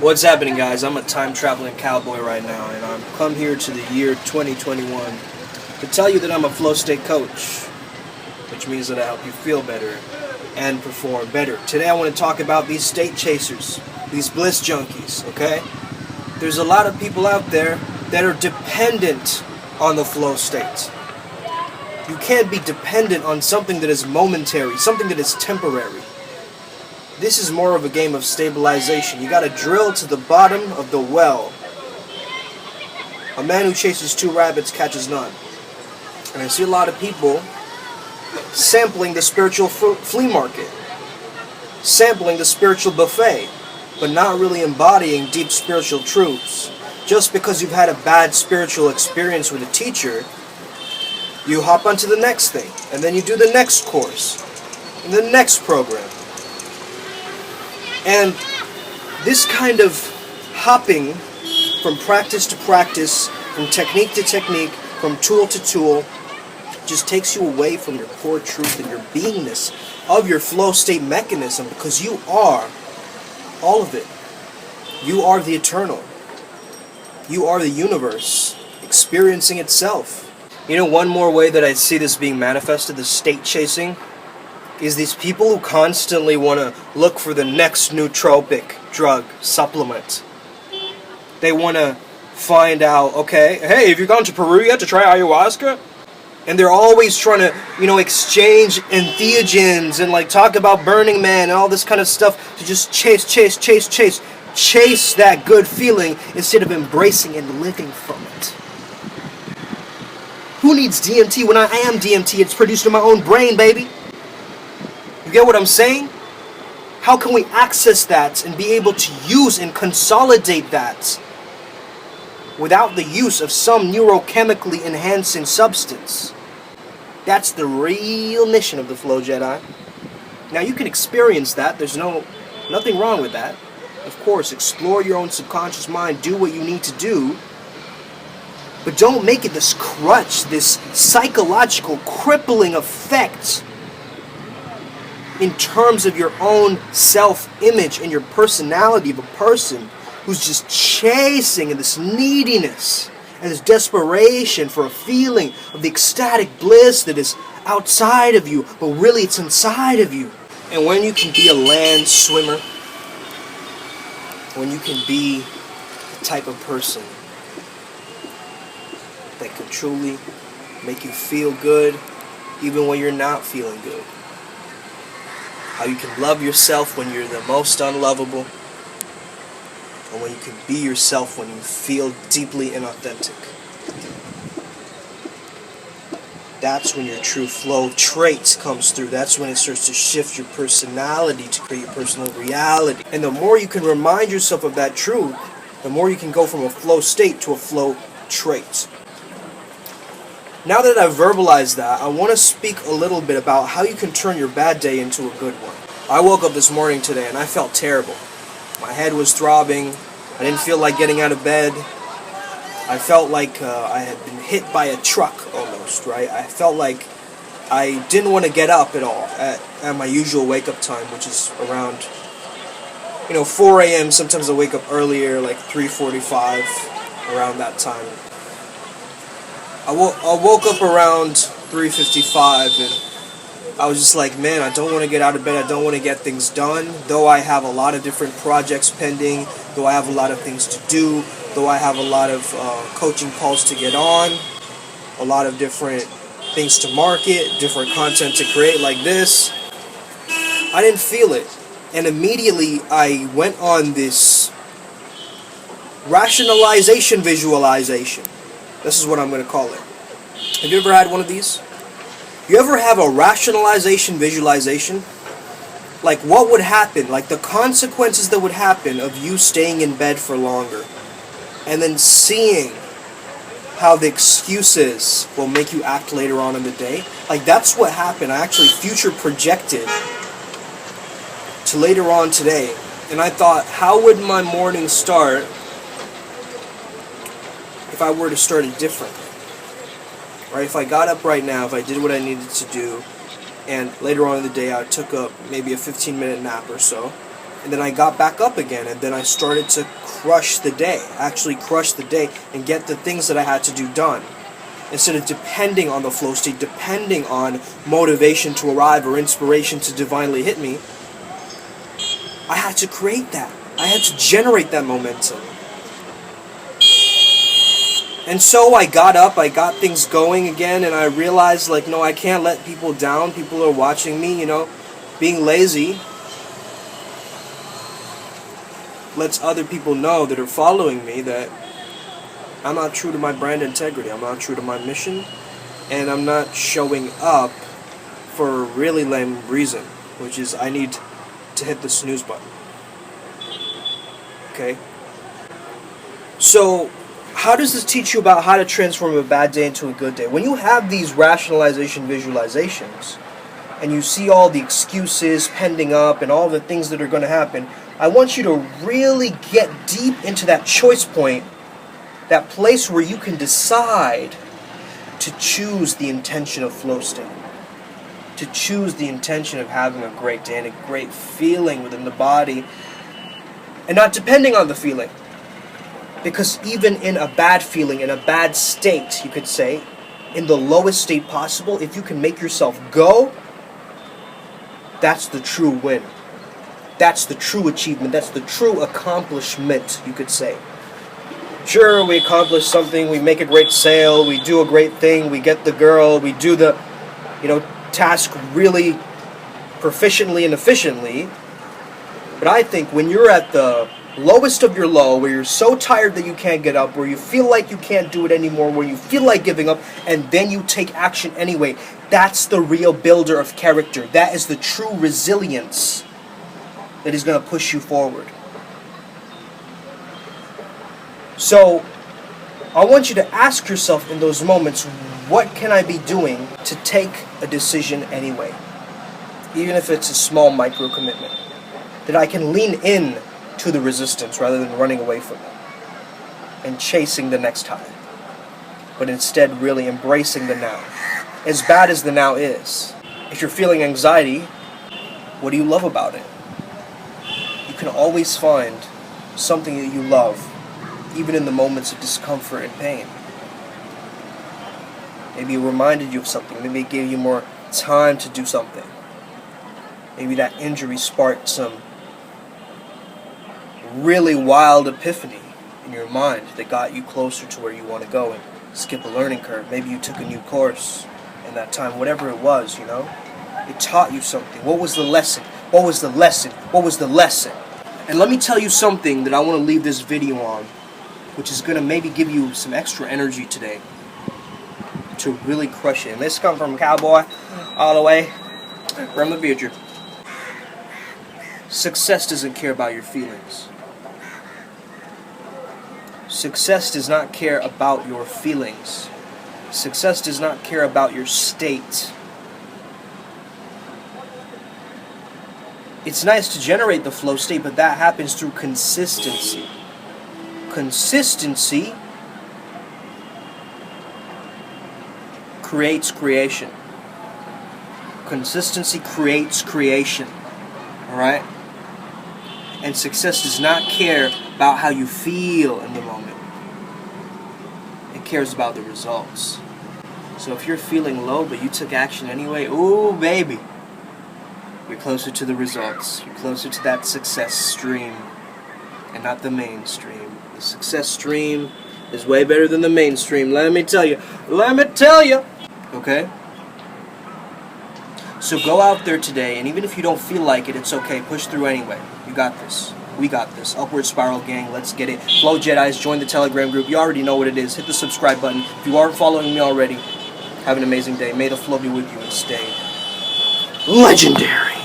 What's happening, guys? I'm a time-traveling cowboy right now, and I'm come here to the year 2021 to tell you that I'm a flow state coach, which means that I help you feel better and perform better. Today I want to talk about these state chasers, these bliss junkies, okay? There's a lot of people out there that are dependent on the flow state. You can't be dependent on something that is momentary, something that is temporary. This is more of a game of stabilization. You gotta drill to the bottom of the well. A man who chases two rabbits catches none. And I see a lot of people sampling the spiritual flea market, sampling the spiritual buffet, but not really embodying deep spiritual truths. Just because you've had a bad spiritual experience with a teacher, you hop onto the next thing, and then you do the next course, and the next program. And this kind of hopping from practice to practice, from technique to technique, from tool to tool, just takes you away from your core truth and your beingness of your flow state mechanism, because you are all of it. You are the eternal. You are the universe experiencing itself. You know, one more way that I see this being manifested, the state chasing, is these people who constantly want to look for the next nootropic drug supplement. They want to find out, okay, hey, have you gone to Peru yet to try ayahuasca? And they're always trying to, exchange entheogens and talk about Burning Man and all this kind of stuff to just chase that good feeling instead of embracing and living from it. Who needs DMT when I am DMT? It's produced in my own brain, baby. You get what I'm saying? How can we access that and be able to use and consolidate that without the use of some neurochemically enhancing substance? That's the real mission of the Flow Jedi. Now you can experience that. There's nothing wrong with that. Of course, explore your own subconscious mind. Do what you need to do. But don't make it this crutch, this psychological crippling effect in terms of your own self-image and your personality of a person who's just chasing this neediness and this desperation for a feeling of the ecstatic bliss that is outside of you, but really it's inside of you. And when you can be a land swimmer, when you can be the type of person that can truly make you feel good even when you're not feeling good. How you can love yourself when you're the most unlovable, and when you can be yourself when you feel deeply inauthentic. That's when your true flow traits comes through. That's when it starts to shift your personality to create your personal reality. And the more you can remind yourself of that truth, the more you can go from a flow state to a flow trait. Now that I've verbalized that, I want to speak a little bit about how you can turn your bad day into a good one. I woke up this morning today and I felt terrible. My head was throbbing. I didn't feel like getting out of bed. I felt like I had been hit by a truck almost, right? I felt like I didn't want to get up at all at my usual wake-up time, which is around 4 a.m. Sometimes I wake up earlier, like 3:45, around that time. I woke up around 3:55 and I was just like, man, I don't want to get out of bed. I don't want to get things done. Though I have a lot of different projects pending, though I have a lot of things to do, though I have a lot of coaching calls to get on, a lot of different things to market, different content to create like this, I didn't feel it. And immediately I went on this rationalization visualization. This is what I'm going to call it. Have you ever had one of these? You ever have a rationalization visualization? Like what would happen, like the consequences that would happen of you staying in bed for longer, and then seeing how the excuses will make you act later on in the day? Like that's what happened. I actually future projected to later on today, and I thought, how would my morning start if I were to start it differently? Right? If I got up right now, if I did what I needed to do, and later on in the day I took maybe a 15-minute nap or so, And then I got back up again, and then I started to crush the day, actually crush the day, and get the things that I had to do done. Instead of depending on the flow state, depending on motivation to arrive or inspiration to divinely hit me, I had to create that. I had to generate that momentum. And so I got up, I got things going again, and I realized, like, no, I can't let people down. People are watching me, being lazy lets other people know that are following me that I'm not true to my brand integrity, I'm not true to my mission, and I'm not showing up for a really lame reason, which is I need to hit the snooze button. Okay? So, how does this teach you about how to transform a bad day into a good day? When you have these rationalization visualizations, and you see all the excuses pending up and all the things that are going to happen, I want you to really get deep into that choice point, that place where you can decide to choose the intention of flow state, to choose the intention of having a great day and a great feeling within the body, and not depending on the feeling. Because even in a bad feeling, in a bad state, you could say, in the lowest state possible, if you can make yourself go, that's the true win. That's the true achievement. That's the true accomplishment, you could say. Sure, we accomplish something, we make a great sale, we do a great thing, we get the girl, we do the, task really proficiently and efficiently. But I think when you're at the lowest of your low, where you're so tired that you can't get up, where you feel like you can't do it anymore, where you feel like giving up, and then you take action anyway, that's the real builder of character. That is the true resilience that is going to push you forward. So, I want you to ask yourself in those moments, what can I be doing to take a decision anyway? Even if it's a small micro commitment. That I can lean in to the resistance rather than running away from it and chasing the next high, but instead really embracing the now. As bad as the now is, if you're feeling anxiety, what do you love about it? You can always find something that you love, even in the moments of discomfort and pain. Maybe it reminded you of something, maybe it gave you more time to do something. Maybe that injury sparked some really wild epiphany in your mind that got you closer to where you want to go and skip a learning curve. Maybe you took a new course in that time, whatever it was, it taught you something. What was the lesson? What was the lesson? What was the lesson? And let me tell you something that I want to leave this video on, which is going to maybe give you some extra energy today to really crush it. And this comes from Cowboy all the way from the future. Success doesn't care about your feelings. Success does not care about your feelings. Success does not care about your state. It's nice to generate the flow state, but that happens through consistency. Consistency creates creation. Consistency creates creation. Alright? And success does not care about how you feel in the moment. It cares about the results. So if you're feeling low but you took action anyway, ooh baby, you're closer to the results. You're closer to that success stream and not the mainstream. The success stream is way better than the mainstream, let me tell you. Let me tell you! Okay? So go out there today, and even if you don't feel like it, it's okay. Push through anyway. You got this. We got this. Upward Spiral Gang, let's get it. Flow Jedis, join the Telegram group. You already know what it is. Hit the subscribe button. If you aren't following me already, have an amazing day. May the flow be with you and stay legendary.